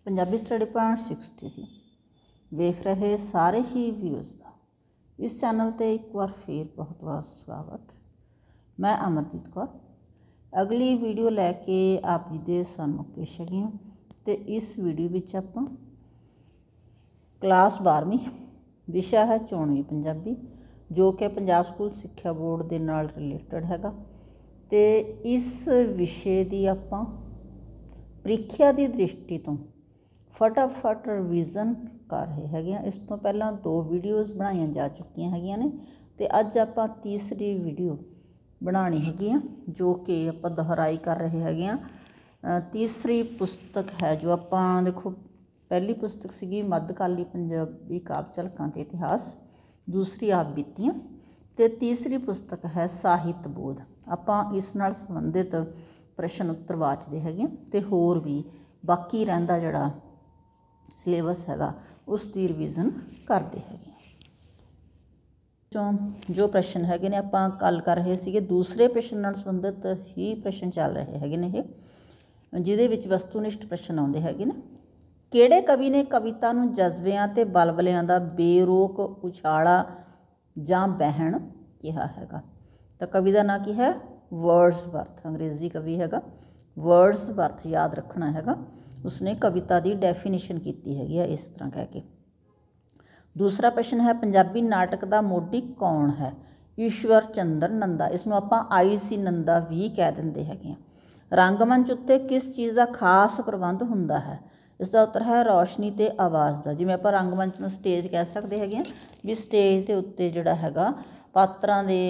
Punjabi study point 60 वेख रहे सारे ही व्यूज़ का इस चैनल ते एक बार फिर बहुत बहुत स्वागत। मैं अमरजीत कौर अगली वीडियो लैके आप जी दे सामने पेश हैगी हूँ। तो इस वीडियो विच आपां क्लास 12वीं विशा है चोणवी पंजाबी जो कि पंजाब स्कूल सिक्ख्या बोर्ड के नाल रिलेटेड हैगा। तो इस विषय की आपां ਪ੍ਰੀਖਿਆ ਦੀ दृष्टि तो फटाफट रिविजन कर रहे हैं। इस तो पहला 2 वीडियोज़ बनाई जा चुकी हैं ने तो अज आप तीसरी वीडियो बनानी हैगी जो कि आप दोहराई कर रहे हैं। तीसरी पुस्तक है जो आप देखो, पहली पुस्तक सी मध्यकाली पंजाबी काव्य झलकां ते इतिहास, दूसरी आप बीतियां तो तीसरी पुस्तक है साहित्य बोध। आप इस नाल संबंधित प्रश्न उत्तर वाचते हैं तो होर भी बाकी रहिंदा जिहड़ा सिलेबस हैगा उसकी रिविजन करते हैं। जो प्रश्न है ने आपां गल कर रहे थे दूसरे प्रश्न नाल संबंधित ही प्रश्न चल रहे हैं ये जिहदे विच वस्तुनिष्ठ प्रश्न आउंदे हैगे ने। किहड़े कवि ने कविता नूं जज्बिਆਂ ते बलबलिਆਂ दा बेरोक उछाला जां बहन कहा हैगा। तो कवि का नाम की है वर्ड्सवर्थ, अंग्रेजी कवि हैगा वर्ड्सवर्थ, याद रखना हैगा। उसने कविता की डेफिनेशन की हैगी है इस तरह कह के। दूसरा प्रश्न है पंजाबी नाटक का मोढी कौन है? ईश्वर चंद्र नंदा, इसनों आपां IC नंदा भी कह देंगे हैगे। रंगमंच उत्ते किस चीज़ का खास प्रबंध हुंदा है? इसका उत्तर है रोशनी ते आवाज़ का। जिवें आपां रंगमंच नूं स्टेज कह सकते हैं भी स्टेज के उत्ते जिहड़ा हैगा पात्रां दे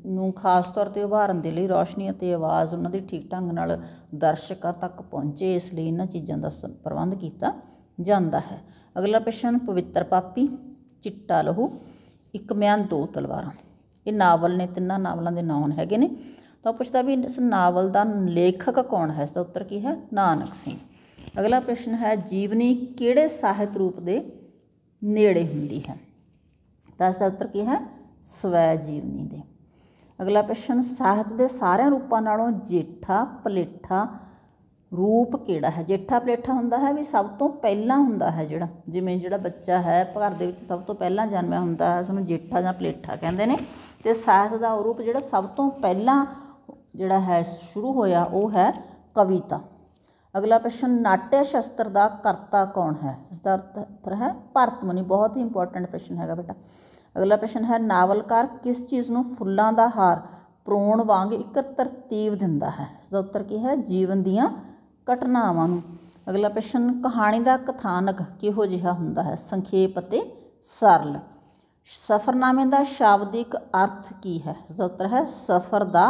नूं खास तौर पर उभारन के लिए रोशनी ते आवाज़ उन्हां दी ठीक ढंग नाल दर्शकों तक पहुँचे, इसलिए इन्हां चीज़ों का प्रबंध किया जाता है। अगला प्रश्न पवित्र पापी, चिट्टा लहू, एक म्यान दो तलवारां, ये नावल ने, तिन्हां नावलों के नाम हैगे ने। तो पुछदा भी इस नावल का लेखक कौन है? इसका उत्तर की है नानक सिंह। अगला प्रश्न है जीवनी किहड़े साहित्य रूप के नेड़े हुंदी है? तो इसका उत्तर की है स्वै जीवनी दे। अगला प्रश्न साहित्य के सारे रूपों नालों जेठा पलेठा रूप किहड़ा है? जेठा पलेठा हुंदा है भी सब तो पहला हुंदा है जिहड़ा, जिवें जिहड़ा बच्चा है घर दे विच सब तो पहला जन्मिया हुंदा है उसनूं जेठा जां पलेठा कहंदे ने। ते साहित्य का रूप जिहड़ा सब तो पहला जिहड़ा है शुरू होया वो है कविता। अगला प्रश्न नाट्य शास्त्र का करता कौन है? इसका उत्तर है भरत मुनि, बहुत ही इंपॉर्टेंट प्रश्न है बेटा। अगला प्रश्न है नावलकार किस चीज़ नूं फुल्लां दा हार परोण वांग एक तरतीब दिंदा है? इसका उत्तर की है जीवन दियां घटनावां नूं। अगला प्रश्न कहानी का कथानक किहो जिहा हुंदा है? संखेप अते सरल। सफ़रनामे का शाब्दिक अर्थ की है? इसका उत्तर है सफ़र का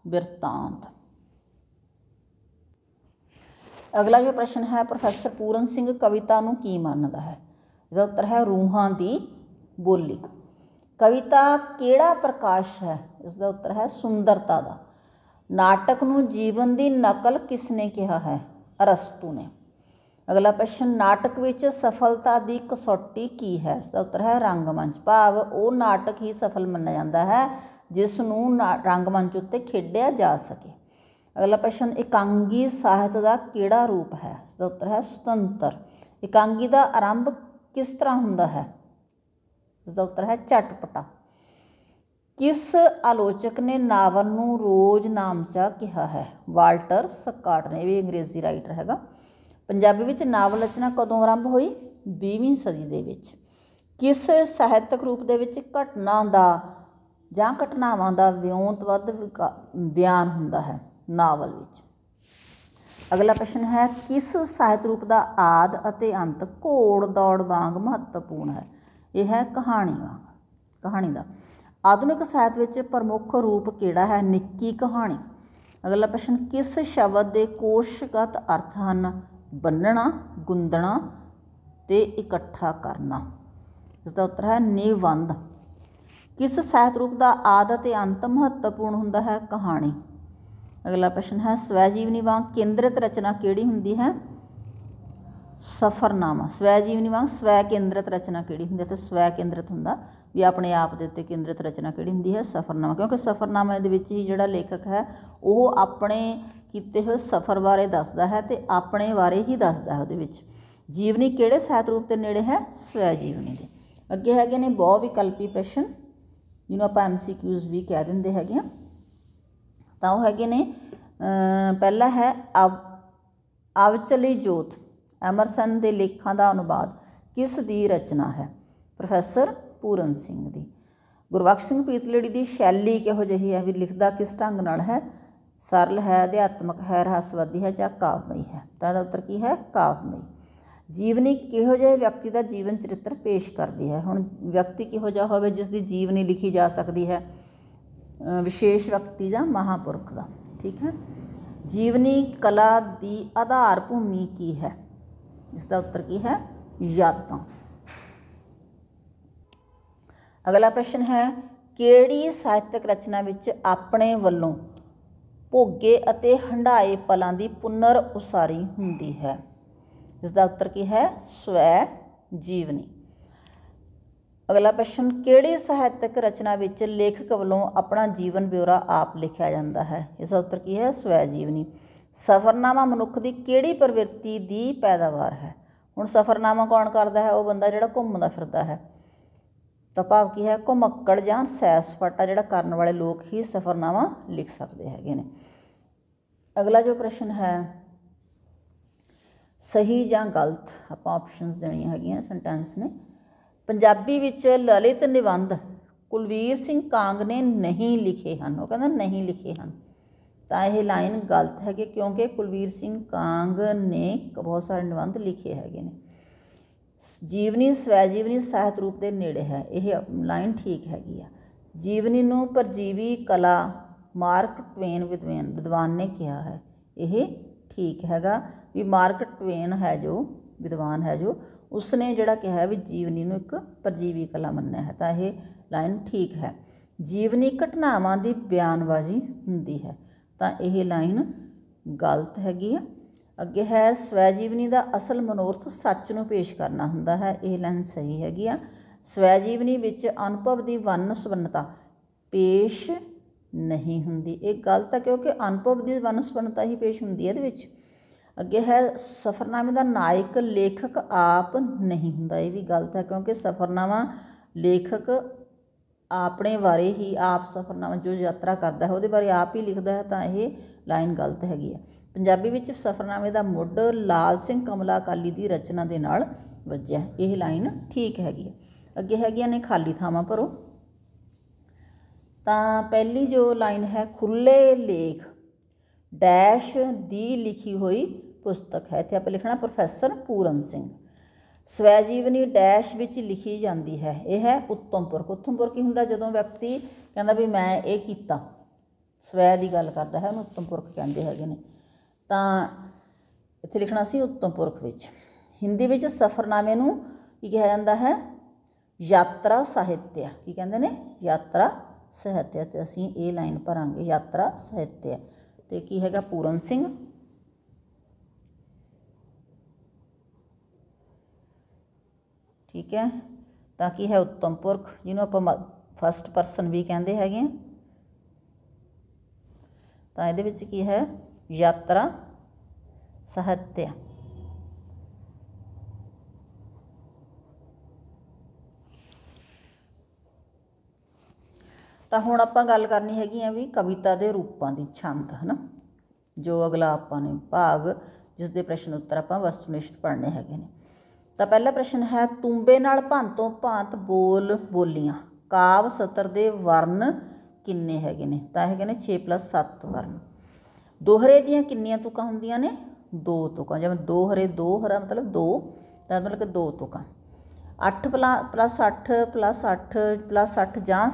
बिरतांत। अगला जो प्रश्न है प्रोफैसर पूरन सिंह कविता नूं की मानदा है? इसका उत्तर है रूहां दी बोली। कविता किहड़ा प्रकाश है? इसका उत्तर है सुंदरता का। नाटक नूं जीवन की नकल किसने कहा है? अरस्तू ने। अगला प्रश्न नाटक विच सफलता की कसौटी की है? इसका उत्तर है रंगमंच, भाव वो नाटक ही सफल मन्ना जाता है जिसनूं रंगमंच उत्ते खेडिया जा सके। अगला प्रश्न एकांगी साहित्य का किहड़ा रूप है? इसका उत्तर है सुतंत्र। एकांगी का आरंभ किस तरह हुंदा है? इसका उत्तर है झटपटा। किस आलोचक ने नावल नूं रोज नामचा कहा है? वाल्टर स्कॉट ने, भी अंग्रेजी राइटर हैगा। पंजाबी विच नावल रचना कदों आरंभ हुई? 20वीं सदी दे विच। किस साहित्यक रूप दे विच घटना दा जां घटनावां दा विਉਂਤਬੱਧ बयान हुंदा है? नावल विच। अगला प्रश्न है किस साहित्य रूप का आद अते अंत घोड़ दौड़ वांग महत्वपूर्ण है? यह है कहानी वांग, कहानी का। आधुनिक साहित्य विच प्रमुख रूप किहड़ा है? निक्की कहानी। अगला प्रश्न किस शब्द के कोशगत अर्थ हैं? बन्नना, गुंदना ते इकट्ठा करना। इसका उत्तर है निबंध। किस साहित्य रूप का आद अते अंत महत्वपूर्ण हुंदा है? कहानी। अगला प्रश्न है स्वैजीवनी वांग केंद्रित रचना किहड़ी हुंदी है? सफ़रनामा। स्वैजीवनी वांग स्वै केंद्रित रचना किहड़ी हुंदी है? तो स्वै केंद्रित हुंदा भी अपने आप के उत्ते केंद्रित रचना किहड़ी हुंदी है? सफ़रनामा। क्योंकि सफ़रनामे दे विच ही जिहड़ा लेखक है वो अपने कीते हुए सफ़र बारे दसदा है तो अपने बारे ही दसदा है उहदे विच। ਜੀਵਨੀ ਕਿਹੜੇ ਸਾਹਿਤ ਰੂਪ ਦੇ ਨੇੜੇ ਹੈ? ਸਵੈ ਜੀਵਨੀ ਦੇ। ਅੱਗੇ ਹੈਗੇ ਨੇ ਬਹੁ ਵਿਕਲਪੀ ਪ੍ਰਸ਼ਨ, ਜਿਹਨੂੰ ਆਪਾਂ MCQs ਵੀ ਕਹਿ ਦਿੰਦੇ ਹੈਗੇ ਆ। ਤਾਂ ਉਹ ਹੈਗੇ ਨੇ, ਪਹਿਲਾ ਹੈ ਅਵਚਲੀ ਜੋਤ, ਐਮਰਸਨ ਦੇ ਲੇਖਾਂ ਦਾ ਅਨੁਵਾਦ ਕਿਸ ਦੀ ਰਚਨਾ ਹੈ? ਪ੍ਰੋਫੈਸਰ ਪੂਰਨ ਸਿੰਘ ਦੀ। ਗੁਰਬਖਸ਼ ਸਿੰਘ ਪ੍ਰੀਤਲੜੀ ਦੀ ਸ਼ੈਲੀ ਕਿਹੋ ਜਿਹੀ ਹੈ? ਵੀ ਲਿਖਦਾ ਕਿਸ ਢੰਗ ਨਾਲ ਹੈ? ਸਰਲ ਹੈ, ਅਧਿਆਤਮਕ ਹੈ, ਰਹੱਸਵਾਦੀ ਹੈ ਜਾਂ ਕਾਵਮਈ ਹੈ? ਤਾਂ ਇਹਦਾ ਉੱਤਰ ਕੀ ਹੈ? ਕਾਵਮਈ। ਜੀਵਨੀ ਕਿਹੋ ਜਿਹੇ ਵਿਅਕਤੀ ਦਾ ਜੀਵਨ ਚਰਿੱਤਰ ਪੇਸ਼ ਕਰਦੀ ਹੈ? ਹੁਣ ਵਿਅਕਤੀ ਕਿਹੋ ਜਿਹਾ ਹੋਵੇ ਜਿਸ ਦੀ ਜੀਵਨੀ ਲਿਖੀ ਜਾ ਸਕਦੀ ਹੈ? ਵਿਸ਼ੇਸ਼ ਵਿਅਕਤੀ ਜਾਂ ਮਹਾਂਪੁਰਖ ਦਾ। ਠੀਕ ਹੈ। ਜੀਵਨੀ ਕਲਾ ਦੀ ਆਧਾਰ ਭੂਮੀ ਕੀ ਹੈ? ਇਸ ਦਾ ਉੱਤਰ ਕੀ ਹੈ? ਯਾਦਾਂ। ਅਗਲਾ ਪ੍ਰਸ਼ਨ ਹੈ, ਕਿਹੜੀ ਸਾਹਿਤਕ ਰਚਨਾ ਵਿੱਚ ਆਪਣੇ ਵੱਲੋਂ ਭੋਗੇ ਅਤੇ ਹੰਢਾਏ ਪਲਾਂ ਦੀ ਪੁਨਰ ਉਸਾਰੀ ਹੁੰਦੀ ਹੈ? ਇਸ ਦਾ ਉੱਤਰ ਕੀ ਹੈ? ਸਵੈ ਜੀਵਨੀ। ਅਗਲਾ ਪ੍ਰਸ਼ਨ, ਕਿਹੜੀ ਸਾਹਿਤਕ ਰਚਨਾ ਵਿੱਚ ਲੇਖਕ ਵੱਲੋਂ ਆਪਣਾ ਜੀਵਨ ਬਿਉਰਾ ਆਪ ਲਿਖਿਆ ਜਾਂਦਾ ਹੈ? ਇਸ ਦਾ ਉੱਤਰ ਕੀ ਹੈ? ਸਵੈ ਜੀਵਨੀ। ਸਫ਼ਰਨਾਮਾ ਮਨੁੱਖ ਦੀ ਕਿਹੜੀ ਪ੍ਰਵਿਰਤੀ ਦੀ ਪੈਦਾਵਾਰ ਹੈ? ਹੁਣ ਸਫ਼ਰਨਾਮਾ ਕੌਣ ਕਰਦਾ ਹੈ? ਉਹ ਬੰਦਾ ਜਿਹੜਾ ਘੁੰਮਦਾ ਫਿਰਦਾ ਹੈ। ਤਾਂ ਭਾਵ ਕੀ ਹੈ? ਘੁਮੱਕੜ ਜਾਂ ਸੈਰ ਸਪਾਟਾ ਜਿਹੜਾ ਕਰਨ ਵਾਲੇ ਲੋਕ ਹੀ ਸਫ਼ਰਨਾਮਾ ਲਿਖ ਸਕਦੇ ਹੈਗੇ ਨੇ। ਅਗਲਾ ਜੋ ਪ੍ਰਸ਼ਨ ਹੈ, ਸਹੀ ਜਾਂ ਗਲਤ, ਆਪਾਂ ਆਪਸ਼ਨਸ ਦੇਣੀਆਂ ਹੈਗੀਆਂ, ਸੈਂਟੈਂਸ ਨੇ। ਪੰਜਾਬੀ ਵਿੱਚ ਲਲਿਤ ਨਿਬੰਧ ਕੁਲਵੀਰ ਸਿੰਘ ਕਾਂਗ ਨੇ ਨਹੀਂ ਲਿਖੇ ਹਨ। ਉਹ ਕਹਿੰਦਾ ਨਹੀਂ ਲਿਖੇ ਹਨ। ਤਾਂ ਇਹ ਲਾਈਨ ਗਲਤ ਹੈਗੀ, ਕਿਉਂਕਿ ਕੁਲਵੀਰ ਸਿੰਘ ਕਾਂਗ ਨੇ ਬਹੁਤ ਸਾਰੇ ਨਿਬੰਧ ਲਿਖੇ ਹੈਗੇ ਨੇ। ਜੀਵਨੀ ਸਵੈ ਜੀਵਨੀ ਸਾਹਿਤ ਰੂਪ ਦੇ ਨੇੜੇ ਹੈ, ਇਹ ਲਾਈਨ ਠੀਕ ਹੈਗੀ ਆ। ਜੀਵਨੀ ਨੂੰ ਪਰਜੀਵੀ ਕਲਾ ਮਾਰਕ ਟਵੇਨ ਵਿਦਵਾਨ ਨੇ ਕਿਹਾ ਹੈ, ਇਹ ਠੀਕ ਹੈਗਾ। ਵੀ ਮਾਰਕ ਟਵੇਨ ਹੈ ਜੋ ਵਿਦਵਾਨ ਹੈ, ਜੋ ਉਸਨੇ ਜਿਹੜਾ ਕਿਹਾ ਵੀ ਜੀਵਨੀ ਨੂੰ ਇੱਕ ਪਰਜੀਵੀ ਕਲਾ ਮੰਨਿਆ ਹੈ, ਤਾਂ ਇਹ ਲਾਈਨ ਠੀਕ ਹੈ। ਜੀਵਨੀ ਘਟਨਾਵਾਂ ਦੀ ਬਿਆਨਬਾਜ਼ੀ ਹੁੰਦੀ ਹੈ, ਤਾਂ ਇਹ ਲਾਈਨ ਗਲਤ ਹੈਗੀ ਆ। ਅੱਗੇ ਹੈ, ਸਵੈ ਜੀਵਨੀ ਦਾ ਅਸਲ ਮਨੋਰਥ ਸੱਚ ਨੂੰ ਪੇਸ਼ ਕਰਨਾ ਹੁੰਦਾ ਹੈ, ਇਹ ਲਾਈਨ ਸਹੀ ਹੈਗੀ ਆ। ਸਵੈ ਜੀਵਨੀ ਵਿੱਚ ਅਨੁਭਵ ਦੀ ਵੰਨ ਸੁਵੰਨਤਾ ਪੇਸ਼ ਨਹੀਂ ਹੁੰਦੀ, ਇਹ ਗਲਤ ਹੈ, ਕਿਉਂਕਿ ਅਨੁਭਵ ਦੀ ਵੰਨ ਸੁਵੰਨਤਾ ਹੀ ਪੇਸ਼ ਹੁੰਦੀ ਹੈ ਇਹਦੇ ਵਿੱਚ। ਅੱਗੇ ਹੈ, ਸਫ਼ਰਨਾਮੇ ਦਾ ਨਾਇਕ ਲੇਖਕ ਆਪ ਨਹੀਂ ਹੁੰਦਾ, ਇਹ ਵੀ ਗਲਤ ਹੈ, ਕਿਉਂਕਿ ਸਫ਼ਰਨਾਮਾ ਲੇਖਕ ਆਪਣੇ ਬਾਰੇ ਹੀ ਆਪ ਸਫ਼ਰਨਾਮਾ ਜੋ ਯਾਤਰਾ ਕਰਦਾ ਹੈ ਉਹਦੇ ਬਾਰੇ ਆਪ ਹੀ ਲਿਖਦਾ ਹੈ, ਤਾਂ ਇਹ ਲਾਈਨ ਗਲਤ ਹੈਗੀ ਹੈ। ਪੰਜਾਬੀ ਵਿੱਚ ਸਫ਼ਰਨਾਮੇ ਦਾ ਮੁੱਢ ਲਾਲ ਸਿੰਘ ਕਮਲਾ ਅਕਾਲੀ ਦੀ ਰਚਨਾ ਦੇ ਨਾਲ ਵੱਜਿਆ, ਇਹ ਲਾਈਨ ਠੀਕ ਹੈਗੀ ਹੈ। ਅੱਗੇ ਹੈਗੀਆਂ ਨੇ ਖਾਲੀ ਥਾਵਾਂ ਭਰੋ। ਤਾਂ ਪਹਿਲੀ ਜੋ ਲਾਈਨ ਹੈ, ਖੁੱਲ੍ਹੇ ਲੇਖ ਡੈਸ਼ ਦੀ ਲਿਖੀ ਹੋਈ ਪੁਸਤਕ ਹੈ, ਇੱਥੇ ਆਪਾਂ ਲਿਖਣਾ ਪ੍ਰੋਫੈਸਰ ਪੂਰਨ ਸਿੰਘ। ਸਵੈ ਜੀਵਨੀ ਡੈਸ਼ ਵਿੱਚ ਲਿਖੀ ਜਾਂਦੀ ਹੈ, ਇਹ ਹੈ ਉੱਤਮ ਪੁਰਖ। ਉੱਤਮ ਪੁਰਖ ਕੀ ਹੁੰਦਾ? ਜਦੋਂ ਵਿਅਕਤੀ ਕਹਿੰਦਾ ਵੀ ਮੈਂ ਇਹ ਕੀਤਾ, ਸਵੈ ਦੀ ਗੱਲ ਕਰਦਾ ਹੈ, ਉਹਨੂੰ ਉੱਤਮ ਪੁਰਖ ਕਹਿੰਦੇ ਹੈਗੇ ਨੇ। ਤਾਂ ਇੱਥੇ ਲਿਖਣਾ ਸੀ ਉੱਤਮ ਪੁਰਖ ਵਿੱਚ। ਹਿੰਦੀ ਵਿੱਚ ਸਫ਼ਰਨਾਮੇ ਨੂੰ ਕੀ ਕਿਹਾ ਜਾਂਦਾ ਹੈ? ਯਾਤਰਾ ਸਾਹਿਤਯ। ਕੀ ਕਹਿੰਦੇ ਨੇ? ਯਾਤਰਾ ਸਾਹਿਤਯ। ਅਤੇ ਅਸੀਂ ਇਹ ਲਾਈਨ ਭਰਾਂਗੇ, ਯਾਤਰਾ ਸਾਹਿਤਯ। ਅਤੇ ਕੀ ਹੈਗਾ? ਪੂਰਨ ਸਿੰਘ। ਠੀਕ ਹੈ। ਤਾਂ ਕੀ ਹੈ? ਉੱਤਮ ਪੁਰਖ, ਜਿਹਨੂੰ ਆਪਾਂ ਫਸਟ ਪਰਸਨ ਵੀ ਕਹਿੰਦੇ ਹੈਗੇ ਆ। ਤਾਂ ਇਹਦੇ ਵਿੱਚ ਕੀ ਹੈ? ਯਾਤਰਾ ਸਾਹਿਤਯ। ਤਾਂ ਹੁਣ ਆਪਾਂ ਗੱਲ ਕਰਨੀ ਹੈਗੀ ਆ ਵੀ ਕਵਿਤਾ ਦੇ ਰੂਪਾਂ ਦੀ, ਛੰਦ, ਹੈ ਨਾ, ਜੋ ਅਗਲਾ ਆਪਾਂ ਨੇ ਭਾਗ ਜਿਸ ਦੇ ਪ੍ਰਸ਼ਨ ਉੱਤਰ ਆਪਾਂ ਵਸਤੂਨਿਸ਼ਟ ਪੜ੍ਹਨੇ ਹੈਗੇ ਨੇ। ਤਾਂ ਪਹਿਲਾ ਪ੍ਰਸ਼ਨ ਹੈ, ਤੂੰਬੇ ਨਾਲ ਭਾਂਤੋਂ ਭਾਂਤ ਬੋਲ ਬੋਲੀਆਂ ਕਾਵ ਸਤਰ ਦੇ ਵਰਨ ਕਿੰਨੇ ਹੈਗੇ ਨੇ? ਤਾਂ ਹੈਗੇ ਨੇ 6 + 7 ਵਰਨ। ਦੋਹਰੇ ਦੀਆਂ ਕਿੰਨੀਆਂ ਤੁਕਾਂ ਹੁੰਦੀਆਂ ਨੇ? 2 ਤੁਕਾਂ। ਜਿਵੇਂ ਦੋ ਹਰੇ, ਦੋ ਹਰਾ ਮਤਲਬ 2, ਤਾਂ ਮਤਲਬ ਕਿ 2 ਤੁਕਾਂ। 8 + 8 + 8 + 8 ਜਾਂ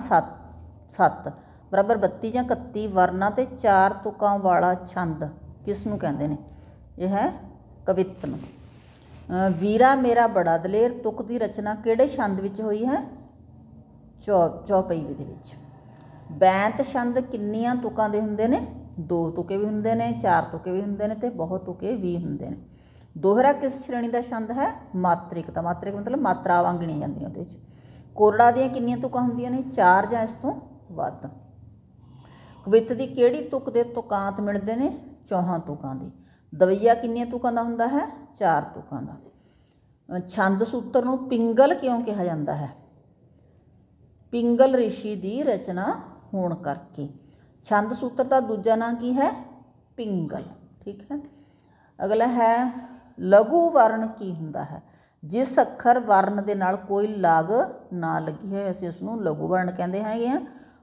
7 ਬਰਾਬਰ 32 ਜਾਂ 31 ਵਰਨਾਂ ਅਤੇ 4 ਤੁਕਾਂ ਵਾਲਾ ਛੰਦ ਕਿਸ ਨੂੰ ਕਹਿੰਦੇ ਨੇ? ਇਹ ਹੈ ਕਵਿਤ ਨੂੰ। ਵੀਰਾ ਮੇਰਾ ਬੜਾ ਦਲੇਰ ਤੁਕ ਦੀ ਰਚਨਾ ਕਿਹੜੇ ਛੰਦ ਵਿੱਚ ਹੋਈ ਹੈ? ਚੌਪਈ ਦੇ ਵਿੱਚ। ਬੈਂਤ ਛੰਦ ਕਿੰਨੀਆਂ ਤੁਕਾਂ ਦੇ ਹੁੰਦੇ ਨੇ? 2 ਤੁਕੇ ਵੀ ਹੁੰਦੇ ਨੇ, 4 ਤੁਕੇ ਵੀ ਹੁੰਦੇ ਨੇ, ਅਤੇ ਬਹੁਤ ਤੁਕੇ ਵੀ ਹੁੰਦੇ ਨੇ। ਦੋਹਰਾ ਕਿਸ ਸ਼੍ਰੇਣੀ ਦਾ ਛੰਦ ਹੈ? ਮਾਤ੍ਰਿਕ ਦਾ। ਮਾਤ੍ਰਿਕ ਮਤਲਬ ਮਾਤਰਾਵਾਂ ਗਿਣੀਆਂ ਜਾਂਦੀਆਂ ਉਹਦੇ ਵਿੱਚ। ਕੋਰੜਾ ਦੀਆਂ ਕਿੰਨੀਆਂ ਤੁਕਾਂ ਹੁੰਦੀਆਂ ਨੇ? 4 ਜਾਂ ਇਸ ਤੋਂ ਵੱਧ। ਕਵਿਤ ਦੀ ਕਿਹੜੀ ਤੁਕ ਦੇ ਤੁਕਾਂਤ ਮਿਲਦੇ ਨੇ? 4 ਤੁਕਾਂ ਦੀ। ਦਵਈਆ ਕਿੰਨੀਆਂ ਤੁਕਾਂ ਦਾ ਹੁੰਦਾ ਹੈ? 4 ਤੁਕਾਂ ਦਾ। ਛੰਦ ਸੂਤਰ ਨੂੰ ਪਿੰਗਲ ਕਿਉਂ ਕਿਹਾ ਜਾਂਦਾ ਹੈ? ਪਿੰਗਲ ਰਿਸ਼ੀ ਦੀ ਰਚਨਾ ਹੋਣ ਕਰਕੇ। ਛੰਦ ਸੂਤਰ ਦਾ ਦੂਜਾ ਨਾਂ ਕੀ ਹੈ? ਪਿੰਗਲ। ਠੀਕ ਹੈ। ਅਗਲਾ ਹੈ ਲਘੂ ਵਰਨ ਕੀ ਹੁੰਦਾ ਹੈ? ਜਿਸ ਅੱਖਰ ਵਰਨ ਦੇ ਨਾਲ ਕੋਈ ਲਾਗ ਨਾ ਲੱਗੀ ਹੋਏ ਅਸੀਂ ਉਸ ਨੂੰ ਲਘੂ ਵਰਨ ਕਹਿੰਦੇ ਹੈਗੇ ਆ।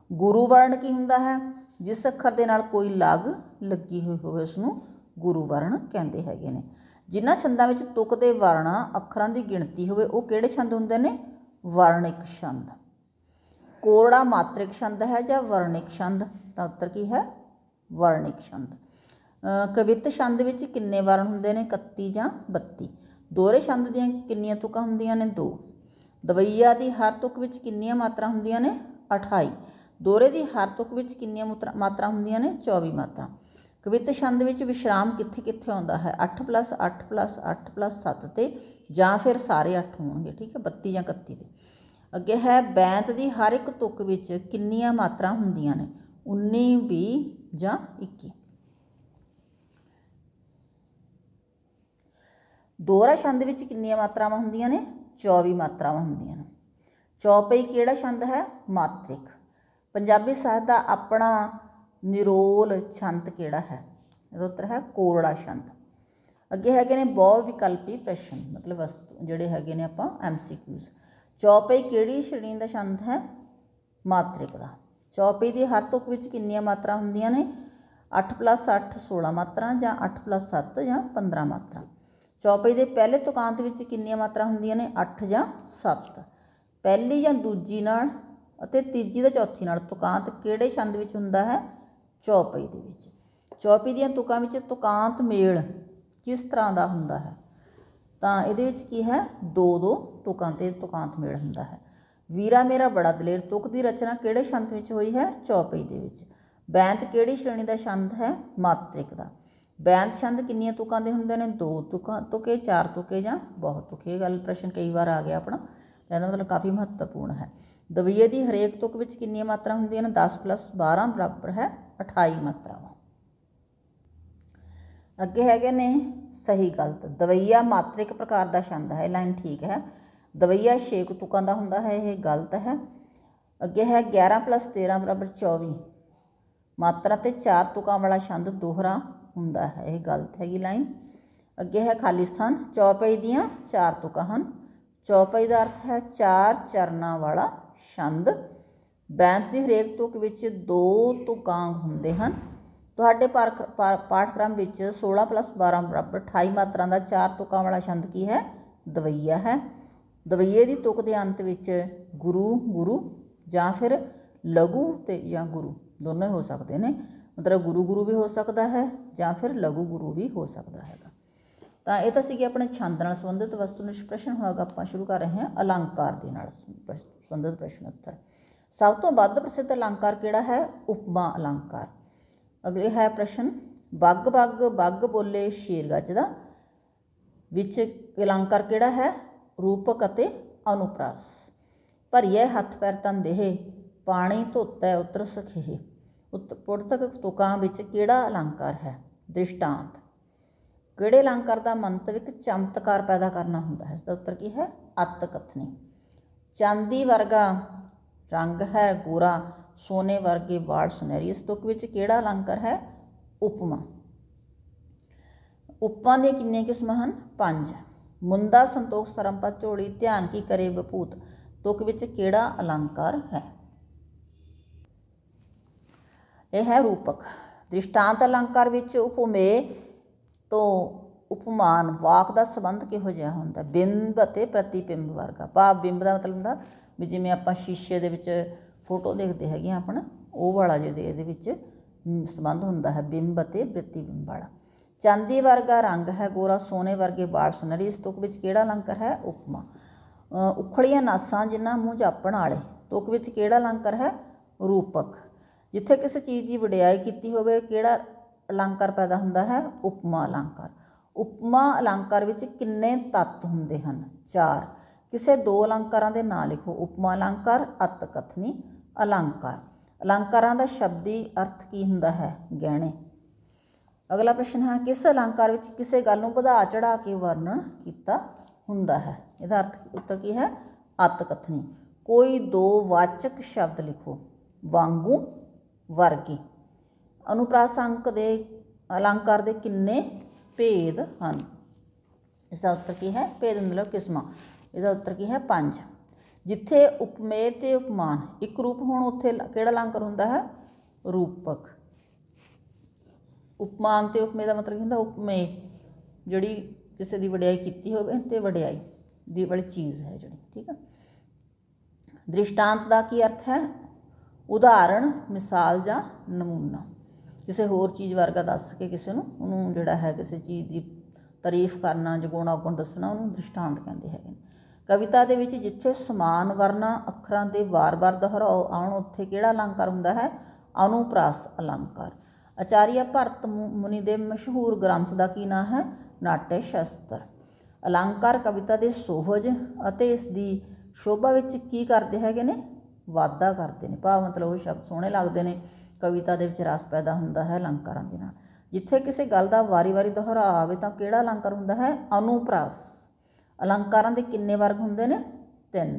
ਗੁਰੂ ਵਰਨ ਕੀ ਹੁੰਦਾ ਹੈ? ਜਿਸ ਅੱਖਰ ਦੇ ਨਾਲ ਕੋਈ ਲਾਗ ਲੱਗੀ ਹੋਈ ਹੋਵੇ ਉਸ ਨੂੰ ਗੁਰੂ ਵਰਨ ਕਹਿੰਦੇ ਹੈਗੇ ਨੇ। ਜਿਨ੍ਹਾਂ ਛੰਦਾਂ ਵਿੱਚ ਤੁਕ ਦੇ ਵਰਣਾਂ ਅੱਖਰਾਂ ਦੀ ਗਿਣਤੀ ਹੋਵੇ ਉਹ ਕਿਹੜੇ ਛੰਦ ਹੁੰਦੇ ਨੇ? ਵਰਣਿਕ ਛੰਦ। ਕੋਰੜਾ ਮਾਤ੍ਰਿਕ ਛੰਦ ਹੈ ਜਾਂ ਵਰਣਿਕ ਛੰਦ? ਤਾਂ ਉੱਤਰ ਕੀ ਹੈ? ਵਰਣਿਕ ਛੰਦ। ਕਵਿਤ ਛੰਦ ਵਿੱਚ ਕਿੰਨੇ ਵਰਨ ਹੁੰਦੇ ਨੇ? 31 ਜਾਂ 32। ਦੋਹਰੇ ਛੰਦ ਦੀਆਂ ਕਿੰਨੀਆਂ ਤੁਕਾਂ ਹੁੰਦੀਆਂ ਨੇ? 2। ਦਵਈਆ ਦੀ ਹਰ ਤੁਕ ਵਿੱਚ ਕਿੰਨੀਆਂ ਮਾਤਰਾ ਹੁੰਦੀਆਂ ਨੇ? 28। ਦੋਹਰੇ ਦੀ ਹਰ ਤੁਕ ਵਿੱਚ ਕਿੰਨੀਆਂ ਮਾਤਰਾ ਹੁੰਦੀਆਂ ਨੇ? 24 ਮਾਤਰਾ। ਕਵਿਤ ਛੰਦ ਵਿੱਚ ਵਿਸ਼ਰਾਮ ਕਿੱਥੇ ਕਿੱਥੇ ਆਉਂਦਾ ਹੈ? 8+8+8+7 ਤੇ ਜਾਂ ਫਿਰ ਸਾਰੇ 8 ਹੋਣਗੇ। ਠੀਕ ਹੈ। 32 ਜਾਂ 31 ਤੇ। ਅੱਗੇ ਹੈ ਬੈਂਤ ਦੀ ਹਰ ਇੱਕ ਤੁਕ ਵਿੱਚ ਕਿੰਨੀਆਂ ਮਾਤਰਾ ਹੁੰਦੀਆਂ ਨੇ? 19, 20 ਜਾਂ 21। ਦੋਹਰਾ ਛੰਦ ਵਿੱਚ ਕਿੰਨੀਆਂ ਮਾਤਰਾਵਾਂ ਹੁੰਦੀਆਂ ਨੇ? 24 ਮਾਤਰਾਵਾਂ ਹੁੰਦੀਆਂ ਨੇ। ਚੌਪਈ ਕਿਹੜਾ ਛੰਦ ਹੈ? ਮਾਤ੍ਰਿਕ। ਪੰਜਾਬੀ ਸਾਹਿਤ ਦਾ ਆਪਣਾ ਨਿਰੋਲ ਛੰਦ ਕਿਹੜਾ ਹੈ? ਇਹਦਾ ਉੱਤਰ ਹੈ ਕੋਰੜਾ ਛੰਦ। ਅੱਗੇ ਹੈਗੇ ਨੇ ਬਹੁ ਵਿਕਲਪੀ ਪ੍ਰਸ਼ਨ, ਮਤਲਬ ਵਸਤੂ ਜਿਹੜੇ ਹੈਗੇ ਨੇ ਆਪਾਂ MCQs। ਚੌਪਈ ਕਿਹੜੀ ਸ਼੍ਰੇਣੀ ਦਾ ਛੰਦ ਹੈ? ਮਾਤ੍ਰਿਕ ਦਾ। ਚੌਪਈ ਦੀ ਹਰ ਤੁਕ ਵਿੱਚ ਕਿੰਨੀਆਂ ਮਾਤਰਾ ਹੁੰਦੀਆਂ ਨੇ? 8+8 16 ਮਾਤਰਾ ਜਾਂ 8+7 ਜਾਂ 15 ਮਾਤਰਾ। ਚੌਪਈ ਦੇ ਪਹਿਲੇ ਤੁਕਾਂਤ ਵਿੱਚ ਕਿੰਨੀਆਂ ਮਾਤਰਾ ਹੁੰਦੀਆਂ ਨੇ? 8 ਜਾਂ 7। ਪਹਿਲੀ ਜਾਂ ਦੂਜੀ ਨਾਲ ਅਤੇ ਤੀਜੀ ਜਾਂ ਚੌਥੀ ਨਾਲ ਤੁਕਾਂਤ ਕਿਹੜੇ ਛੰਦ ਵਿੱਚ ਹੁੰਦਾ ਹੈ? ਚੌਪਈ ਦੇ ਵਿੱਚ। ਚੌਪਈ ਦੀਆਂ ਤੁਕਾਂ ਵਿੱਚ ਤੁਕਾਂਤ ਮੇਲ ਕਿਸ ਤਰ੍ਹਾਂ ਦਾ ਹੁੰਦਾ ਹੈ? ਤਾਂ ਇਹਦੇ ਵਿੱਚ ਕੀ ਹੈ? 2-2 ਤੁਕਾਂ 'ਤੇ ਤੁਕਾਂਤ ਮੇਲ ਹੁੰਦਾ ਹੈ। ਵੀਰਾ ਮੇਰਾ ਬੜਾ ਦਲੇਰ ਤੁਕ ਦੀ ਰਚਨਾ ਕਿਹੜੇ ਛੰਦ ਵਿੱਚ ਹੋਈ ਹੈ? ਚੌਪਈ ਦੇ ਵਿੱਚ। ਬੈਂਤ ਕਿਹੜੀ ਸ਼੍ਰੇਣੀ ਦਾ ਛੰਦ ਹੈ? ਮਾਤ੍ਰਿਕ ਦਾ। ਬੈਂਤ ਛੰਦ ਕਿੰਨੀਆਂ ਤੁਕਾਂ ਦੇ ਹੁੰਦੇ ਨੇ? 2 ਤੁਕੇ, 4 ਤੁਕੇ ਜਾਂ ਬਹੁਤ ਤੁਕੇ। ਇਹ ਗੱਲ ਪ੍ਰਸ਼ਨ ਕਈ ਵਾਰ ਆ ਗਿਆ ਆਪਣਾ, ਇਹਦਾ ਮਤਲਬ ਕਾਫੀ ਮਹੱਤਵਪੂਰਨ ਹੈ। ਦਵਈਏ ਦੀ ਹਰੇਕ ਤੁਕ ਵਿੱਚ ਕਿੰਨੀਆਂ ਮਾਤਰਾ ਹੁੰਦੀਆਂ ਨੇ? 10+12 ਬਰਾਬਰ ਹੈ 28 ਮਾਤਰਾਵਾਂ। ਅੱਗੇ ਹੈਗੇ ਨੇ ਸਹੀ ਗਲਤ। ਦਵਈਆ ਮਾਤ੍ਰਿਕ ਪ੍ਰਕਾਰ ਦਾ ਛੰਦ ਹੈ। ਇਹ ਲਾਈਨ ਠੀਕ ਹੈ। ਦਵਈਆ 6 ਤੁਕਾਂ ਦਾ ਹੁੰਦਾ ਹੈ। ਇਹ ਗਲਤ ਹੈ। ਅੱਗੇ ਹੈ 11+13 ਬਰਾਬਰ 24 ਮਾਤਰਾ ਤੇ 4 ਤੁਕਾਂ ਵਾਲਾ ਛੰਦ ਦੋਹਰਾ ਹੁੰਦਾ ਹੈ। ਇਹ ਗਲਤ ਹੈਗੀ ਲਾਈਨ। ਅੱਗੇ ਹੈ ਖਾਲਿਸਤਾਨ। ਚੌਪਈ ਦੀਆਂ 4 ਤੁਕਾਂ ਹਨ। ਚੌਪਈ ਦਾ ਅਰਥ ਹੈ 4 ਚਰਨਾਂ ਵਾਲਾ ਛੰਦ। ਬੈਂਤ ਦੀ ਹਰੇਕ ਤੁਕ ਵਿੱਚ 2 ਤੁਕਾਂਗ ਹੁੰਦੇ ਹਨ। ਤੁਹਾਡੇ ਪਾਠਕ੍ਰਮ ਵਿੱਚ 16+12 ਬਰਾਬਰ 28 ਮਾਤਰਾ ਦਾ 4 ਤੁਕਾਂ ਵਾਲਾ ਛੰਦ ਕੀ ਹੈ? ਦਵਈਆ ਹੈ। ਦਵਈਏ ਦੀ ਤੁਕ ਦੇ ਅੰਤ ਵਿੱਚ ਗੁਰੂ, ਗੁਰੂ ਜਾਂ ਫਿਰ ਲਘੂ ਤੇ ਜਾਂ ਗੁਰੂ ਦੋਨੋਂ ਹੋ ਸਕਦੇ ਨੇ। ਮਤਲਬ ਗੁਰੂ ਗੁਰੂ ਵੀ ਹੋ ਸਕਦਾ ਹੈ ਜਾਂ ਫਿਰ ਲਘੂ ਗੁਰੂ ਵੀ ਹੋ ਸਕਦਾ ਹੈਗਾ। ਤਾਂ ਇਹ ਤਾਂ ਸੀਗੇ ਆਪਣੇ ਛੰਦ ਨਾਲ ਸੰਬੰਧਿਤ ਵਸਤੂਨਿਸ਼ਟ ਪ੍ਰਸ਼ਨ। ਹੁਣ ਆਪਾਂ ਸ਼ੁਰੂ ਕਰ ਰਹੇ ਹਾਂ ਅਲੰਕਾਰ ਦੇ ਨਾਲ ਸੰਬੰਧਿਤ ਪ੍ਰਸ਼ਨ ਉੱਤਰ। ਸਭ ਤੋਂ ਵੱਧ ਪ੍ਰਸਿੱਧ ਅਲੰਕਾਰ ਕਿਹੜਾ ਹੈ? ਉਪਮਾ ਅਲੰਕਾਰ। ਅਗਲੇ ਹੈ ਪ੍ਰਸ਼ਨ ਬੱਗ ਬੱਗ ਬੱਗ ਬੋਲੇ ਸ਼ੇਰ ਗੱਜਦਾ ਵਿੱਚ ਅਲੰਕਾਰ ਕਿਹੜਾ ਹੈ? ਰੂਪਕ ਅਤੇ ਅਨੁਪ੍ਰਾਸ। ਭਰੀਏ ਹੱਥ ਪੈਰ ਤਨ ਦੇਹ ਪਾਣੀ ਧੋਤੈ ਉਤਰ ਸਖੇਹ। ਪੁਰਤਕ ਤੁਕਾਂ ਵਿੱਚ ਕਿਹੜਾ ਅਲੰਕਾਰ ਹੈ? ਦ੍ਰਿਸ਼ਟਾਂਤ। ਕਿਹੜੇ ਅਲੰਕਾਰ ਦਾ ਮੰਤਵ ਇੱਕ ਚਮਤਕਾਰ ਪੈਦਾ ਕਰਨਾ ਹੁੰਦਾ ਹੈ? ਇਸ ਦਾ ਉੱਤਰ ਕੀ ਹੈ? ਅਤ ਕਥਨੀ। ਚਾਂਦੀ ਵਰਗਾ ਰੰਗ ਹੈ ਗੋਰਾ ਸੋਨੇ ਵਰਗੇ ਵਾਲ ਸੁਨਹਿਰੀ। ਇਸ ਤੁਕ ਵਿੱਚ ਕਿਹੜਾ ਅਲੰਕਾਰ ਹੈ? ਉਪਮਾ। ਉਪਮਾ ਦੀਆਂ ਕਿੰਨੀਆਂ ਕਿਸਮਾਂ ਹਨ? 5। ਮੁੰਦਾ ਸੰਤੋਖ ਸਰਮਪਤ ਝੋਲੀ ਧਿਆਨ ਕੀ ਕਰੇ ਬਪੂਤ ਤੁਕ ਵਿੱਚ ਕਿਹੜਾ ਅਲੰਕਾਰ ਹੈ? ਇਹ ਹੈ ਰੂਪਕ। ਦ੍ਰਿਸ਼ਟਾਂਤ ਅਲੰਕਾਰ ਵਿੱਚ ਉਪਮੇਯ ਤੋਂ ਉਪਮਾਨ ਵਾਕ ਦਾ ਸੰਬੰਧ ਕਿਹੋ ਜਿਹਾ ਹੁੰਦਾ? ਬਿੰਬ ਅਤੇ ਪ੍ਰਤੀਬਿੰਬ ਵਰਗਾ। ਭਾਵ ਬਿੰਬ ਦਾ ਮਤਲਬ ਹੁੰਦਾ ਵੀ ਜਿਵੇਂ ਆਪਾਂ ਸ਼ੀਸ਼ੇ ਦੇ ਵਿੱਚ ਫੋਟੋ ਦੇਖਦੇ ਹੈਗੇ ਹਾਂ ਆਪਣਾ, ਉਹ ਵਾਲਾ ਜਿਹਦੇ ਇਹਦੇ ਵਿੱਚ ਸੰਬੰਧ ਹੁੰਦਾ ਹੈ ਬਿੰਬ ਅਤੇ ਪ੍ਰਤੀਬਿੰਬ ਵਾਲਾ। ਚਾਂਦੀ ਵਰਗਾ ਰੰਗ ਹੈ ਗੋਰਾ ਸੋਨੇ ਵਰਗੇ ਵਾਲ ਸੁਨਹਿਰੀ। ਇਸ ਤੁਕ ਵਿੱਚ ਕਿਹੜਾ ਅਲੰਕਾਰ ਹੈ? ਉਪਮਾ। ਉਖਲੀਆਂ ਨਾਸਾਂ ਜਿਨ੍ਹਾਂ ਮੂੰਹ ਜਾਪਣ ਵਾਲੇ ਤੁਕ ਵਿੱਚ ਕਿਹੜਾ ਅਲੰਕਾਰ ਹੈ? ਰੂਪਕ। ਜਿੱਥੇ ਕਿਸੇ ਚੀਜ਼ ਦੀ ਵਡਿਆਈ ਕੀਤੀ ਹੋਵੇ ਕਿਹੜਾ ਅਲੰਕਾਰ ਪੈਦਾ ਹੁੰਦਾ ਹੈ? ਉਪਮਾ ਅਲੰਕਾਰ। ਉਪਮਾ ਅਲੰਕਾਰ ਵਿੱਚ ਕਿੰਨੇ ਤੱਤ ਹੁੰਦੇ ਹਨ? 4। ਕਿਸੇ 2 ਅਲੰਕਾਰਾਂ ਦੇ ਨਾਂ ਲਿਖੋ। ਉਪਮਾ ਅਲੰਕਾਰ, ਅਤ ਕਥਨੀ ਅਲੰਕਾਰ। ਅਲੰਕਾਰਾਂ ਦਾ ਸ਼ਬਦੀ ਅਰਥ ਕੀ ਹੁੰਦਾ ਹੈ? ਗਹਿਣੇ। ਅਗਲਾ ਪ੍ਰਸ਼ਨ ਹੈ ਕਿਸ ਅਲੰਕਾਰ ਵਿੱਚ ਕਿਸੇ ਗੱਲ ਨੂੰ ਵਧਾ ਚੜਾ ਕੇ ਵਰਣਨ ਕੀਤਾ ਹੁੰਦਾ है। ਇਹਦਾ ਅਰਥ ਉੱਤਰ ਕੀ ਹੈ? ਅਤ ਕਥਨੀ। ਕੋਈ ਦੋ ਵਾਚਕ ਸ਼ਬਦ ਲਿਖੋ। ਵਾਂਗੂ, ਵਰਗੇ। ਅਨੁਪਰਾਸ ਅੰਕ ਦੇ ਅਲੰਕਾਰ ਦੇ ਕਿੰਨੇ ਭੇਦ ਹਨ? इसका उत्तर की है? भेद मतलब किस्मां। इसका उत्तर की है? 5। जिथे उपमेय ते उपमान एक रूप होण उत्थे किहड़ा अलंकार हुंदा है? रूपक। उपमान ते उपमेय का मतलब हुंदा उपमेय जिहड़ी किसी की वडियाई कीती होवे ते वडियाई दी वाली चीज़ है जिहड़ी, ठीक है। दृष्टांत का की अर्थ है? उदाहरण, मिसाल जां नमूना। किसी होर चीज़ वर्गा दस के किसी नूं उहनूं जिहड़ा है किसी चीज़ की तारीफ करना, जगुण अवगुण दसना, उन्होंने दृष्टांत कहते हैं। कविता के विच जिथे समान वर्णा अखरां दे वार वार दोहराओ आउण उत्थे किहड़ा अलंकार हुंदा है? अनुप्रास अलंकार। आचार्य भरत मुनि के मशहूर ग्रंथ का की नाम है? नाट्य शास्त्र। अलंकार कविता के सोहज अते इसकी शोभा विच की करते हैगे ने? वाधा करते हैं। भाव मतलब वो शब्द सोहणे लगते हैं, कविता के विच रस पैदा हुंदा है अलंकारां दे नाल। जिथे किसी गल का वारी वारी दोहरा आवे तां किहड़ा अलंकार हुंदा है? अनुप्रास। अलंकारां दे किन्ने वर्ग हुंदे ने? 3।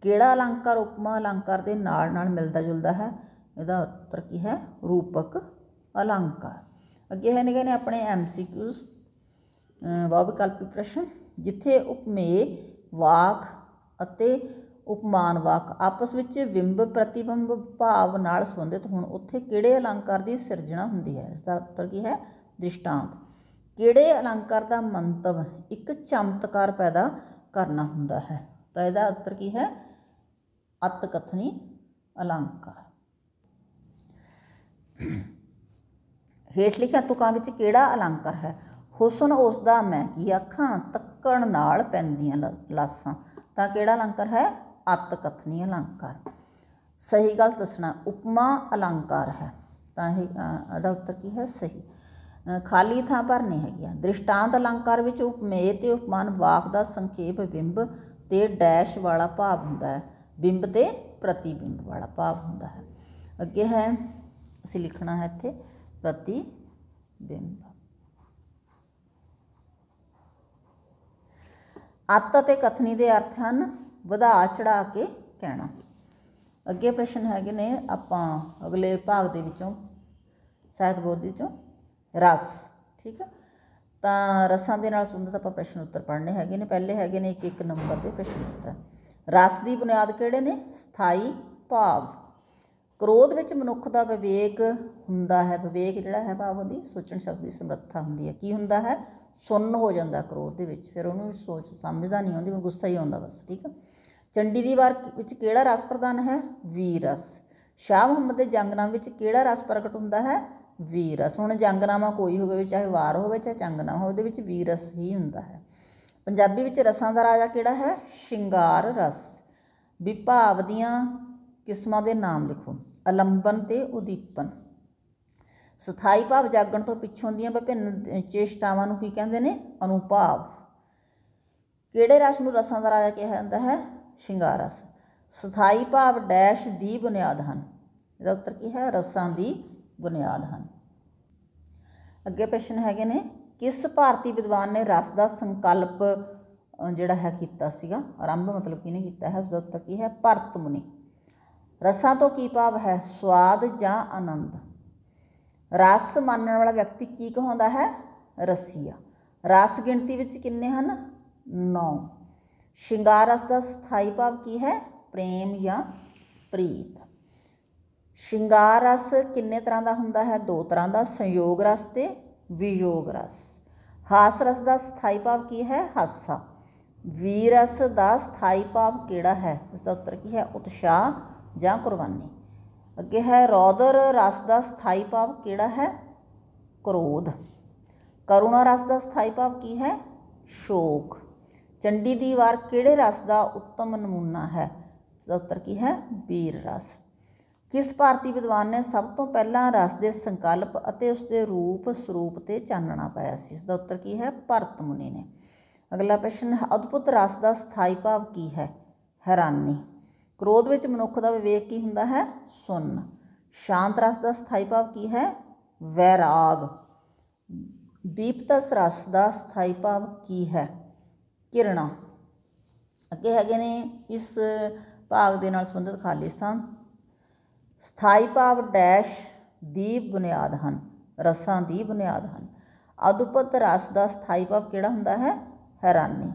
किहड़ा अलंकार उपमा अलंकार दे नाल नाल मिलदा जुलदा है? इहदा उत्तर की है? रूपक अलंकार। अगे है ने अपने MCQs बहुविकल्पी प्रश्न। जिथे उपमेय वाक अते उपमान वाक आपस ਵਿੱਚ ਬਿੰਬ प्रतिबिंब भाव नाल संबंधित होण उत्थे किहड़े अलंकार की सिरजना हुंदी है? इसका उत्तर की है? दृष्टांत। किहड़े अलंकार का मंतव एक चमत्कार पैदा करना हुंदा है? तो इसका उत्तर की है? अतकथनी अलंकार। हेठ लिखिया तुकां विच किहड़ा अलंकार है? हुसन उसदा मैं की आखां तक्कण नाल पैंदियां लासां। तां किहड़ा अलंकार है? अत कथनी अलंकार। सही गलत दसना। उपमा अलंकार है, तो यह उत्तर की है? सही। खाली थां भरनी हैगी। दृष्टांत अलंकार विच उपमेय ते उपमान वाक का संखेप बिंब ते डैश वाला भाव हुंदा है। बिंब ते प्रतिबिंब वाला भाव हुंदा है। अगे है असीं लिखना है इत्थे प्रतिबिंब। अत ते कथनी के अर्थ हैं ਵਧਾ ਚੜਾ ਕੇ ਕਹਿਣਾ। ਅੱਗੇ ਪ੍ਰਸ਼ਨ ਹੈਗੇ ਨੇ ਆਪਾਂ ਅਗਲੇ ਭਾਗ ਦੇ ਵਿੱਚੋਂ ਸਾਹਿਤ ਬੋਧ ਵਿੱਚੋਂ ਰਸ, ਠੀਕ ਹੈ। ਤਾਂ ਰਸਾਂ ਦੇ ਨਾਲ ਸੰਬੰਧਿਤ ਆਪਾਂ ਪ੍ਰਸ਼ਨ ਉੱਤਰ ਪੜ੍ਹਨੇ ਹੈਗੇ ਨੇ। ਪਹਿਲੇ ਹੈਗੇ ਨੇ 1-1 ਨੰਬਰ ਦੇ ਪ੍ਰਸ਼ਨ ਉੱਤਰ। ਰਸ ਦੀ ਬੁਨਿਆਦ ਕਿਹੜੇ ਨੇ? ਸਥਾਈ ਭਾਵ। ਕ੍ਰੋਧ ਵਿੱਚ ਮਨੁੱਖ ਦਾ ਵਿਵੇਕ ਹੁੰਦਾ ਹੈ। ਵਿਵੇਕ ਜਿਹੜਾ ਹੈ ਭਾਵ ਉਹਦੀ ਸੋਚਣ ਸ਼ਕਤੀ ਦੀ ਸਮਰੱਥਾ ਹੁੰਦੀ ਹੈ। ਕੀ ਹੁੰਦਾ ਹੈ? ਸੁੰਨ ਹੋ ਜਾਂਦਾ ਕ੍ਰੋਧ ਦੇ ਵਿੱਚ, ਫਿਰ ਉਹਨੂੰ ਸੋਚ ਸਮਝਦਾ ਨਹੀਂ ਆਉਂਦੀ, ਗੁੱਸਾ ਹੀ ਆਉਂਦਾ ਬਸ, ਠੀਕ ਹੈ। ਚੰਡੀ ਦੀ ਵਾਰ ਵਿੱਚ ਕਿਹੜਾ ਰਸ ਪ੍ਰਧਾਨ ਹੈ? ਵੀਰ ਰਸ। ਸ਼ਾਹ ਮੁਹੰਮਦ ਦੇ ਜੰਗਨਾਮੇ ਵਿੱਚ ਕਿਹੜਾ ਰਸ ਪ੍ਰਗਟ ਹੁੰਦਾ ਹੈ? ਵੀਰ ਰਸ। ਹੁਣ ਜੰਗਨਾਮਾ ਕੋਈ ਹੋਵੇ, ਚਾਹੇ ਵਾਰ ਹੋਵੇ ਚਾਹੇ ਜੰਗਨਾਮਾ ਹੋਵੇ, ਉਹਦੇ ਵਿੱਚ ਵੀਰ ਰਸ ਹੀ ਹੁੰਦਾ ਹੈ। ਪੰਜਾਬੀ ਵਿੱਚ ਰਸਾਂ ਦਾ ਰਾਜਾ ਕਿਹੜਾ ਹੈ? ਸ਼ਿੰਗਾਰ ਰਸ। ਵਿਭਾਵ ਦੀਆਂ ਕਿਸਮਾਂ ਦੇ ਨਾਮ ਲਿਖੋ। ਅਲੰਬਨ ਤੇ ਉਦੀਪਨ। ਸਥਾਈ ਭਾਵ ਜਾਗਣ ਤੋਂ ਪਿੱਛੋਂ ਦੀਆਂ ਵਿਭਿੰਨ ਚੇਸ਼ਟਾਵਾਂ ਨੂੰ ਕੀ ਕਹਿੰਦੇ ਨੇ? ਅਨੁਭਾਵ। ਕਿਹੜੇ ਰਸ ਨੂੰ ਰਸਾਂ ਦਾ ਰਾਜਾ ਕਿਹਾ ਜਾਂਦਾ ਹੈ? ਸ਼ਿੰਗਾਰ ਰਸ। ਸਥਾਈ ਭਾਵ ਡੈਸ਼ ਦੀ ਬੁਨਿਆਦ ਹਨ। ਇਹਦਾ ਉੱਤਰ ਕੀ ਹੈ? ਰਸਾਂ ਦੀ ਬੁਨਿਆਦ ਹਨ। ਅੱਗੇ ਪ੍ਰਸ਼ਨ ਹੈਗੇ ਨੇ ਕਿਸ ਭਾਰਤੀ ਵਿਦਵਾਨ ਨੇ ਰਸ ਦਾ ਸੰਕਲਪ ਜਿਹੜਾ ਹੈ ਕੀਤਾ ਸੀਗਾ? ਆਰੰਭ ਮਤਲਬ ਕਿਹਨੇ ਕੀਤਾ ਹੈ? ਉਸਦਾ ਉੱਤਰ ਕੀ ਹੈ? ਭਰਤ ਮੁਨੀ। ਰਸਾਂ ਤੋਂ ਕੀ ਭਾਵ ਹੈ? ਸਵਾਦ ਜਾਂ ਆਨੰਦ। ਰਸ ਮੰਨਣ ਵਾਲਾ ਵਿਅਕਤੀ ਕੀ ਕਹਾਉਂਦਾ ਹੈ? ਰਸੀਆ। ਰਸ ਗਿਣਤੀ ਵਿੱਚ ਕਿੰਨੇ ਹਨ? 9। ਸ਼ਿੰਗਾਰ ਰਸ ਦਾ ਸਥਾਈ ਭਾਵ ਕੀ ਹੈ? ਪ੍ਰੇਮ ਜਾਂ ਪ੍ਰੀਤ। ਸ਼ਿੰਗਾਰ ਰਸ ਕਿੰਨੇ ਤਰ੍ਹਾਂ ਦਾ ਹੁੰਦਾ ਹੈ? 2 ਤਰ੍ਹਾਂ ਦਾ, ਸੰਯੋਗ ਰਸ ਤੇ ਵਿਯੋਗ ਰਸ। ਹਾਸ ਰਸ ਦਾ ਸਥਾਈ ਭਾਵ ਕੀ ਹੈ? ਹਾਸਾ। ਵੀਰ ਰਸ ਦਾ ਸਥਾਈ ਭਾਵ ਕਿਹੜਾ ਹੈ? ਇਸਦਾ ਉੱਤਰ ਕੀ ਹੈ? ਉਤਸ਼ਾਹ ਜਾਂ ਕੁਰਬਾਨੀ। ਅੱਗੇ ਹੈ ਰੌਦਰ ਰਸ ਦਾ ਸਥਾਈ ਭਾਵ ਕਿਹੜਾ ਹੈ? ਕ੍ਰੋਧ। ਕਰੁਣਾ ਰਸ ਦਾ ਸਥਾਈ ਭਾਵ ਕੀ ਹੈ? ਸ਼ੋਕ। ਚੰਡੀ ਦੀ ਵਾਰ ਕਿਹੜੇ ਰਸ ਦਾ ਉੱਤਮ ਨਮੂਨਾ ਹੈ? ਇਸਦਾ ਉੱਤਰ ਕੀ ਹੈ? ਵੀਰ ਰਸ। ਕਿਸ ਭਾਰਤੀ ਵਿਦਵਾਨ ਨੇ ਸਭ ਤੋਂ ਪਹਿਲਾਂ ਰਸ ਦੇ ਸੰਕਲਪ ਅਤੇ ਉਸਦੇ ਰੂਪ ਸਰੂਪ 'ਤੇ ਚਾਨਣਾ ਪਾਇਆ ਸੀ? ਇਸਦਾ ਉੱਤਰ ਕੀ ਹੈ? ਭਰਤ ਮੁਨੀ ਨੇ। ਅਗਲਾ ਪ੍ਰਸ਼ਨ ਹੈ ਅਦਭੁਤ ਰਸ ਦਾ ਸਥਾਈ ਭਾਵ ਕੀ ਹੈ? ਹੈਰਾਨੀ। ਕ੍ਰੋਧ ਵਿੱਚ ਮਨੁੱਖ ਦਾ ਵਿਵੇਕ ਕੀ ਹੁੰਦਾ ਹੈ? ਸੁੰਨ। ਸ਼ਾਂਤ ਰਸ ਦਾ ਸਥਾਈ ਭਾਵ ਕੀ ਹੈ? ਵੈਰਾਗ। ਦੀਪਤਸ ਰਸ ਦਾ ਸਥਾਈ ਭਾਵ ਕੀ ਹੈ? ਕਿਰਨਾਂ। ਅੱਗੇ ਹੈਗੇ ਨੇ ਇਸ ਭਾਗ ਦੇ ਨਾਲ ਸੰਬੰਧਿਤ ਖਾਲੀ ਸਥਾਨ। ਸਥਾਈ ਭਾਵ ਡੈਸ਼ ਦੀ ਬੁਨਿਆਦ ਹਨ, ਰਸਾਂ ਦੀ ਬੁਨਿਆਦ ਹਨ। ਅਦਭੁਤ ਰਸ ਦਾ ਸਥਾਈ ਭਾਵ ਕਿਹੜਾ ਹੁੰਦਾ ਹੈ? ਹੈਰਾਨੀ।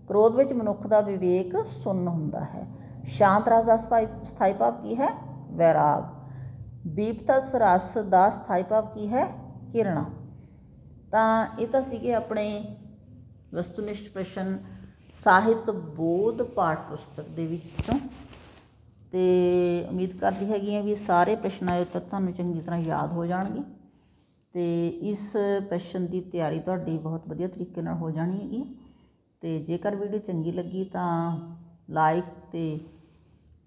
ਕ੍ਰੋਧ ਵਿੱਚ ਮਨੁੱਖ ਦਾ ਵਿਵੇਕ ਸੁੰਨ ਹੁੰਦਾ ਹੈ। ਸ਼ਾਂਤ ਰਸ ਦਾ ਸਥਾਈ ਭਾਵ ਕੀ ਹੈ? ਵੈਰਾਗ। ਬੀਭਤਸ ਰਸ ਦਾ ਸਥਾਈ ਭਾਵ ਕੀ ਹੈ? ਕਿਰਣਾ। ਤਾਂ ਇਹ ਤਾਂ ਸੀਗੇ ਆਪਣੇ ਵਸਤੂਨਿਸ਼ਟ ਪ੍ਰਸ਼ਨ ਸਾਹਿਤ ਬੋਧ ਪਾਠ ਪੁਸਤਕ ਦੇ ਵਿੱਚੋਂ। ਅਤੇ ਉਮੀਦ ਕਰਦੀ ਹੈਗੀ ਹਾਂ ਵੀ ਸਾਰੇ ਪ੍ਰਸ਼ਨਾਂ ਦੇ ਉੱਤਰ ਤੁਹਾਨੂੰ ਚੰਗੀ ਤਰ੍ਹਾਂ ਯਾਦ ਹੋ ਜਾਣਗੇ ਅਤੇ ਇਸ ਪ੍ਰਸ਼ਨ ਦੀ ਤਿਆਰੀ ਤੁਹਾਡੀ ਬਹੁਤ ਵਧੀਆ ਤਰੀਕੇ ਨਾਲ ਹੋ ਜਾਣੀ ਹੈਗੀ। ਅਤੇ ਜੇਕਰ ਵੀਡੀਓ ਚੰਗੀ ਲੱਗੀ ਤਾਂ ਲਾਈਕ ਅਤੇ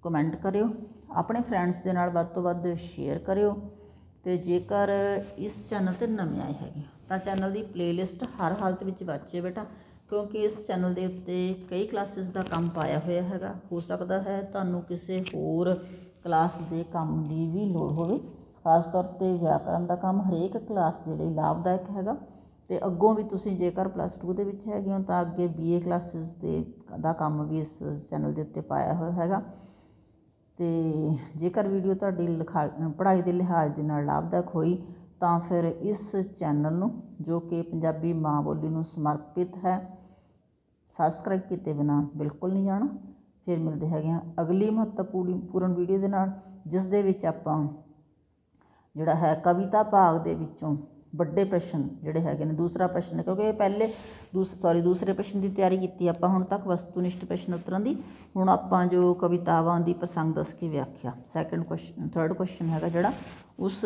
ਕਮੈਂਟ ਕਰਿਓ, ਆਪਣੇ ਫਰੈਂਡਸ ਦੇ ਨਾਲ ਵੱਧ ਤੋਂ ਵੱਧ ਸ਼ੇਅਰ ਕਰਿਓ। ਅਤੇ ਜੇਕਰ ਇਸ ਚੈਨਲ 'ਤੇ ਨਵੇਂ ਆਏ ਹੈਗੇ ਤਾਂ ਚੈਨਲ ਦੀ ਪਲੇਲਿਸਟ ਹਰ ਹਾਲਤ ਵਿੱਚ ਵਾਚੇ ਬੇਟਾ, ਕਿਉਂਕਿ ਇਸ ਚੈਨਲ ਦੇ ਉੱਤੇ ਕਈ ਕਲਾਸਿਸ ਦਾ ਕੰਮ ਪਾਇਆ ਹੋਇਆ ਹੈਗਾ। ਹੋ ਸਕਦਾ ਹੈ ਤੁਹਾਨੂੰ ਕਿਸੇ ਹੋਰ ਕਲਾਸ ਦੇ ਕੰਮ ਦੀ ਵੀ ਲੋੜ ਹੋਵੇ। ਖਾਸ ਤੌਰ 'ਤੇ ਵਿਆਕਰਨ ਦਾ ਕੰਮ ਹਰੇਕ ਕਲਾਸ ਦੇ ਲਈ ਲਾਭਦਾਇਕ ਹੈਗਾ। ਅਤੇ ਅੱਗੋਂ ਵੀ ਤੁਸੀਂ ਜੇਕਰ +2 ਦੇ ਵਿੱਚ ਹੈਗੇ ਹੋ ਤਾਂ ਅੱਗੇ BA ਕਲਾਸਿਸ ਦਾ ਕੰਮ ਵੀ ਇਸ ਚੈਨਲ ਦੇ ਉੱਤੇ ਪਾਇਆ ਹੋਇਆ ਹੈਗਾ। ਅਤੇ ਜੇਕਰ ਵੀਡੀਓ ਤੁਹਾਡੀ ਪੜ੍ਹਾਈ ਦੇ ਲਿਹਾਜ਼ ਦੇ ਨਾਲ ਲਾਭਦਾਇਕ ਹੋਈ ਤਾਂ ਫਿਰ ਇਸ ਚੈਨਲ ਨੂੰ, ਜੋ ਕਿ ਪੰਜਾਬੀ ਮਾਂ ਬੋਲੀ ਨੂੰ ਸਮਰਪਿਤ ਹੈ, ਸਬਸਕ੍ਰਾਈਬ ਕੀਤੇ ਬਿਨਾਂ ਬਿਲਕੁਲ ਨਹੀਂ ਜਾਣਾ। ਫਿਰ ਮਿਲਦੇ ਹੈਗੇ ਹਾਂ ਅਗਲੀ ਮਹੱਤਵਪੂਰਨ ਵੀਡੀਓ ਦੇ ਨਾਲ, ਜਿਸ ਦੇ ਵਿੱਚ ਆਪਾਂ ਜਿਹੜਾ ਹੈ ਕਵਿਤਾ ਭਾਗ ਦੇ ਵਿੱਚੋਂ ਵੱਡੇ ਪ੍ਰਸ਼ਨ ਜਿਹੜੇ ਹੈਗੇ ਨੇ, ਦੂਸਰਾ ਪ੍ਰਸ਼ਨ, ਕਿਉਂਕਿ ਪਹਿਲੇ ਦੂਸਰੇ ਪ੍ਰਸ਼ਨ ਦੀ ਤਿਆਰੀ ਕੀਤੀ ਆਪਾਂ ਹੁਣ ਤੱਕ ਵਸਤੂਨਿਸ਼ਟ ਪ੍ਰਸ਼ਨ ਉੱਤਰਾਂ ਦੀ। ਹੁਣ ਆਪਾਂ ਜੋ ਕਵਿਤਾਵਾਂ ਦੀ ਪ੍ਰਸੰਗ ਦੱਸ ਕੇ ਵਿਆਖਿਆ ਥਰਡ ਕੁਐਸਚਨ ਹੈਗਾ ਜਿਹੜਾ, ਉਸ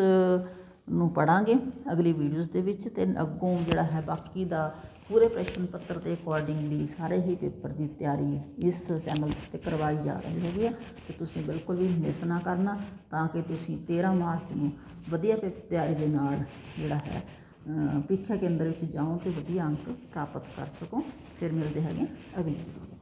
ਨੂੰ ਪੜ੍ਹਾਂਗੇ ਅਗਲੀ ਵੀਡੀਓਜ਼ ਦੇ ਵਿੱਚ। ਅਤੇ ਅੱਗੋਂ ਜਿਹੜਾ ਹੈ ਬਾਕੀ ਦਾ ਪੂਰੇ ਪ੍ਰਸ਼ਨ ਪੱਤਰ ਦੇ ਅਕੋਰਡਿੰਗਲੀ ਸਾਰੇ ਹੀ ਪੇਪਰ ਦੀ ਤਿਆਰੀ ਇਸ ਚੈਨਲ 'ਤੇ ਕਰਵਾਈ ਜਾ ਰਹੀ ਹੈਗੀ ਹੈ। ਅਤੇ ਤੁਸੀਂ ਬਿਲਕੁਲ ਵੀ ਮਿਸ ਨਾ ਕਰਨਾ ਤਾਂ ਕਿ ਤੁਸੀਂ 13 ਮਾਰਚ ਨੂੰ ਵਧੀਆ ਤਿਆਰੀ ਦੇ ਨਾਲ ਜਿਹੜਾ ਹੈ ਪ੍ਰੀਖਿਆ ਕੇਂਦਰ ਵਿੱਚ ਜਾਓ ਅਤੇ ਵਧੀਆ ਅੰਕ ਪ੍ਰਾਪਤ ਕਰ ਸਕੋ। ਫਿਰ ਮਿਲਦੇ ਹੈਗੇ ਅਗਲੀ ਵੀਡੀਓ।